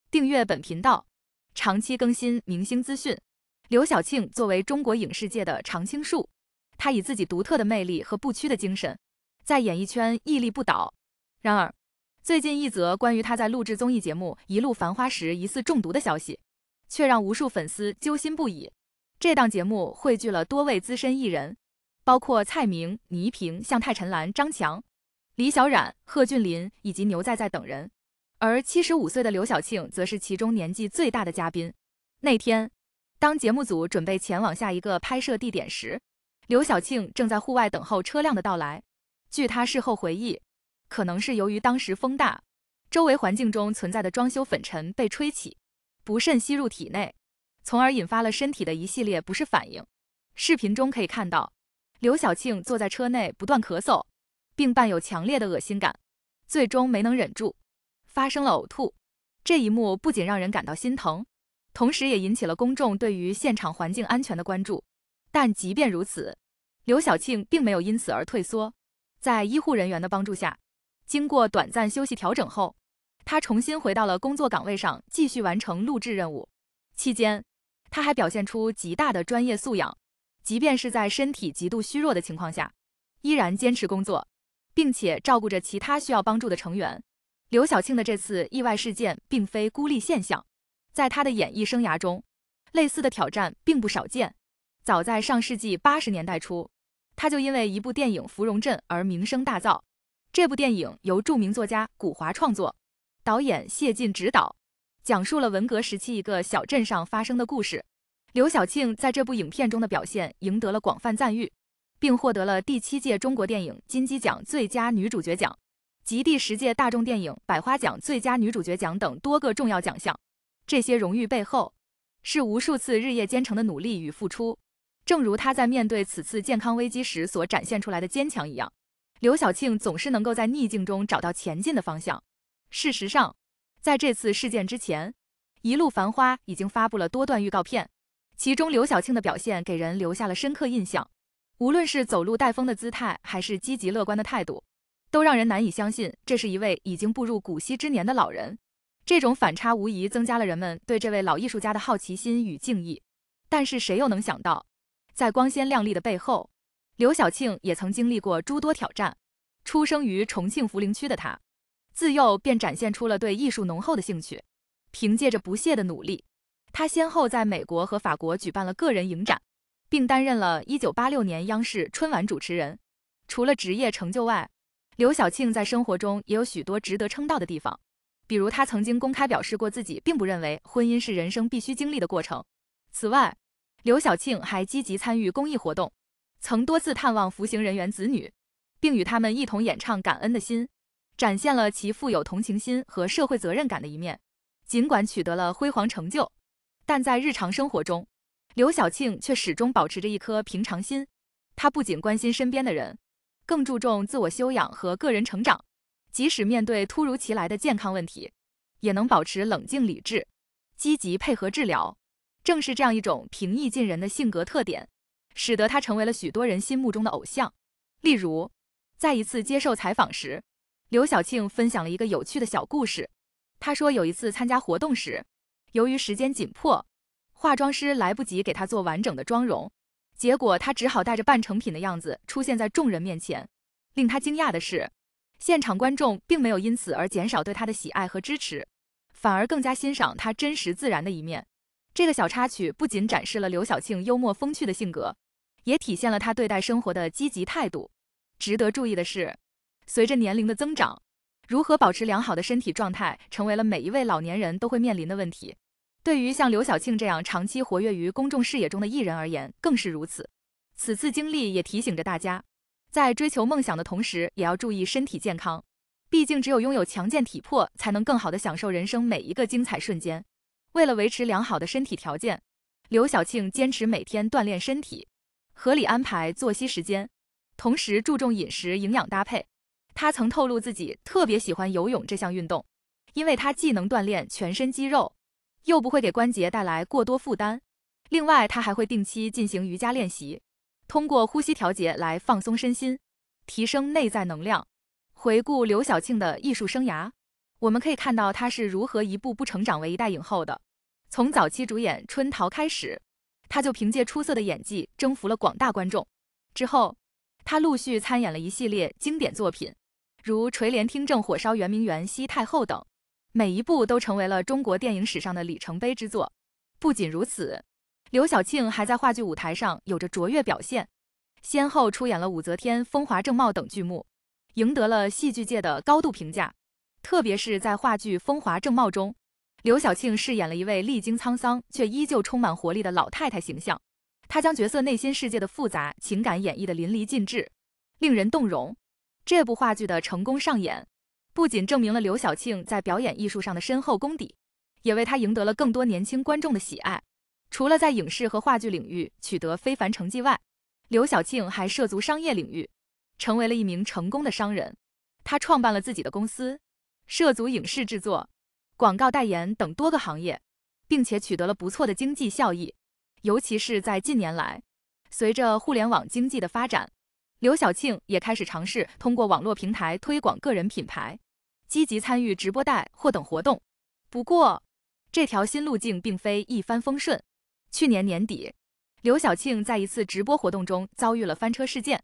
订阅本频道，长期更新明星资讯。刘晓庆作为中国影视界的常青树，她以自己独特的魅力和不屈的精神，在演艺圈屹立不倒。然而，最近一则关于她在录制综艺节目《一路繁花》时疑似中毒的消息，却让无数粉丝揪心不已。这档节目汇聚了多位资深艺人，包括蔡明、倪萍、向太陈岚、张强、李小冉、贺峻霖以及牛仔仔等人。而75岁的刘晓庆则是其中年纪最大的嘉宾。那天，当节目组准备前往下一个拍摄地点时，刘晓庆正在户外等候车辆的到来。据她事后回忆，可能是由于当时风大，周围环境中存在的装修粉尘被吹起，不慎吸入体内，从而引发了身体的一系列不适反应。视频中可以看到，刘晓庆坐在车内不断咳嗽，并伴有强烈的恶心感，最终没能忍住，发生了呕吐。这一幕不仅让人感到心疼，同时也引起了公众对于现场环境安全的关注。但即便如此，刘晓庆并没有因此而退缩，在医护人员的帮助下，经过短暂休息调整后，她重新回到了工作岗位上，继续完成录制任务。期间，她还表现出极大的专业素养，即便是在身体极度虚弱的情况下，依然坚持工作，并且照顾着其他需要帮助的成员。刘晓庆的这次意外事件并非孤立现象，在她的演艺生涯中，类似的挑战并不少见。早在上世纪80年代初，她就因为一部电影《芙蓉镇》而名声大噪。这部电影由著名作家古华创作，导演谢晋执导，讲述了文革时期一个小镇上发生的故事。刘晓庆在这部影片中的表现赢得了广泛赞誉，并获得了第7届中国电影金鸡奖最佳女主角奖及第10届大众电影百花奖最佳女主角奖等多个重要奖项。这些荣誉背后，是无数次日夜兼程的努力与付出。正如她在面对此次健康危机时所展现出来的坚强一样，刘晓庆总是能够在逆境中找到前进的方向。事实上，在这次事件之前，《一路繁花》已经发布了多段预告片，其中刘晓庆的表现给人留下了深刻印象。无论是走路带风的姿态，还是积极乐观的态度，都让人难以相信这是一位已经步入古稀之年的老人。这种反差无疑增加了人们对这位老艺术家的好奇心与敬意。但是谁又能想到，在光鲜亮丽的背后，刘晓庆也曾经历过诸多挑战。出生于重庆涪陵区的她，自幼便展现出了对艺术浓厚的兴趣。凭借着不懈的努力，她先后在美国和法国举办了个人影展，并担任了1986年央视春晚主持人。除了职业成就外，刘晓庆在生活中也有许多值得称道的地方。比如她曾经公开表示过自己并不认为婚姻是人生必须经历的过程。此外，刘晓庆还积极参与公益活动，曾多次探望服刑人员子女，并与他们一同演唱《感恩的心》，展现了其富有同情心和社会责任感的一面。尽管取得了辉煌成就，但在日常生活中，刘晓庆却始终保持着一颗平常心。她不仅关心身边的人，更注重自我修养和个人成长。即使面对突如其来的健康问题，也能保持冷静理智，积极配合治疗。正是这样一种平易近人的性格特点，使得她成为了许多人心目中的偶像。例如，在一次接受采访时，刘晓庆分享了一个有趣的小故事。她说有一次参加活动时，由于时间紧迫，化妆师来不及给她做完整的妆容，结果她只好带着半成品的样子出现在众人面前。令她惊讶的是，现场观众并没有因此而减少对她的喜爱和支持，反而更加欣赏她真实自然的一面。这个小插曲不仅展示了刘晓庆幽默风趣的性格，也体现了她对待生活的积极态度。值得注意的是，随着年龄的增长，如何保持良好的身体状态成为了每一位老年人都会面临的问题。对于像刘晓庆这样长期活跃于公众视野中的艺人而言，更是如此。此次经历也提醒着大家，在追求梦想的同时，也要注意身体健康。毕竟只有拥有强健体魄，才能更好地享受人生每一个精彩瞬间。为了维持良好的身体条件，刘晓庆坚持每天锻炼身体，合理安排作息时间，同时注重饮食营养搭配。她曾透露自己特别喜欢游泳这项运动，因为它既能锻炼全身肌肉，又不会给关节带来过多负担。另外，她还会定期进行瑜伽练习，通过呼吸调节来放松身心，提升内在能量。回顾刘晓庆的艺术生涯，我们可以看到她是如何一步步成长为一代影后的。从早期主演《春桃》开始，她就凭借出色的演技征服了广大观众。之后，她陆续参演了一系列经典作品，如《垂帘听政火烧圆明园》《西太后》等，每一部都成为了中国电影史上的里程碑之作。不仅如此，刘晓庆还在话剧舞台上有着卓越表现，先后出演了武则天、风华正茂等剧目，赢得了戏剧界的高度评价。特别是在话剧《风华正茂》中，刘晓庆饰演了一位历经沧桑却依旧充满活力的老太太形象。她将角色内心世界的复杂情感演绎得淋漓尽致，令人动容。这部话剧的成功上演，不仅证明了刘晓庆在表演艺术上的深厚功底，也为她赢得了更多年轻观众的喜爱。除了在影视和话剧领域取得非凡成绩外，刘晓庆还涉足商业领域，成为了一名成功的商人。她创办了自己的公司，涉足影视制作、广告代言等多个行业，并且取得了不错的经济效益。尤其是在近年来，随着互联网经济的发展，刘晓庆也开始尝试通过网络平台推广个人品牌，积极参与直播带货等活动。不过，这条新路径并非一帆风顺。去年年底，刘晓庆在一次直播活动中遭遇了翻车事件，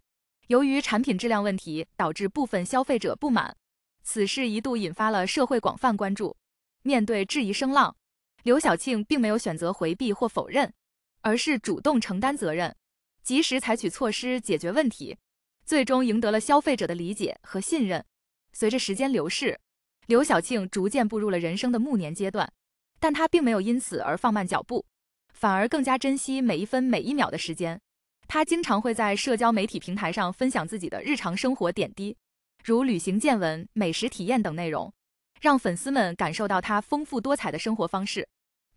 由于产品质量问题，导致部分消费者不满，此事一度引发了社会广泛关注。面对质疑声浪，刘晓庆并没有选择回避或否认，而是主动承担责任，及时采取措施解决问题，最终赢得了消费者的理解和信任。随着时间流逝，刘晓庆逐渐步入了人生的暮年阶段，但她并没有因此而放慢脚步，反而更加珍惜每一分每一秒的时间。她经常会在社交媒体平台上分享自己的日常生活点滴，如旅行见闻、美食体验等内容，让粉丝们感受到她丰富多彩的生活方式。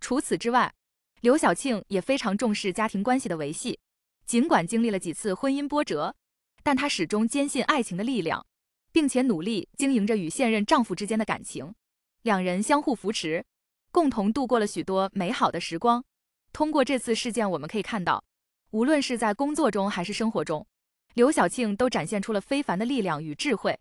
除此之外，刘晓庆也非常重视家庭关系的维系，尽管经历了几次婚姻波折，但她始终坚信爱情的力量，并且努力经营着与现任丈夫之间的感情。两人相互扶持，共同度过了许多美好的时光。通过这次事件，我们可以看到，无论是在工作中还是生活中，刘晓庆都展现出了非凡的力量与智慧。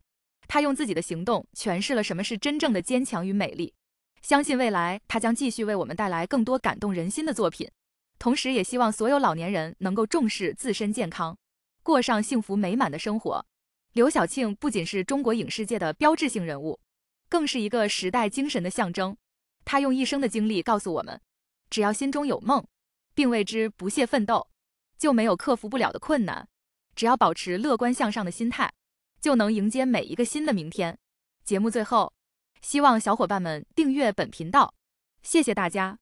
她用自己的行动诠释了什么是真正的坚强与美丽。相信未来她将继续为我们带来更多感动人心的作品。同时也希望所有老年人能够重视自身健康，过上幸福美满的生活。刘晓庆不仅是中国影视界的标志性人物，更是一个时代精神的象征。她用一生的经历告诉我们，只要心中有梦，并为之不懈奋斗，就没有克服不了的困难。只要保持乐观向上的心态，就能迎接每一个新的明天。节目最后，希望小伙伴们订阅本频道，谢谢大家。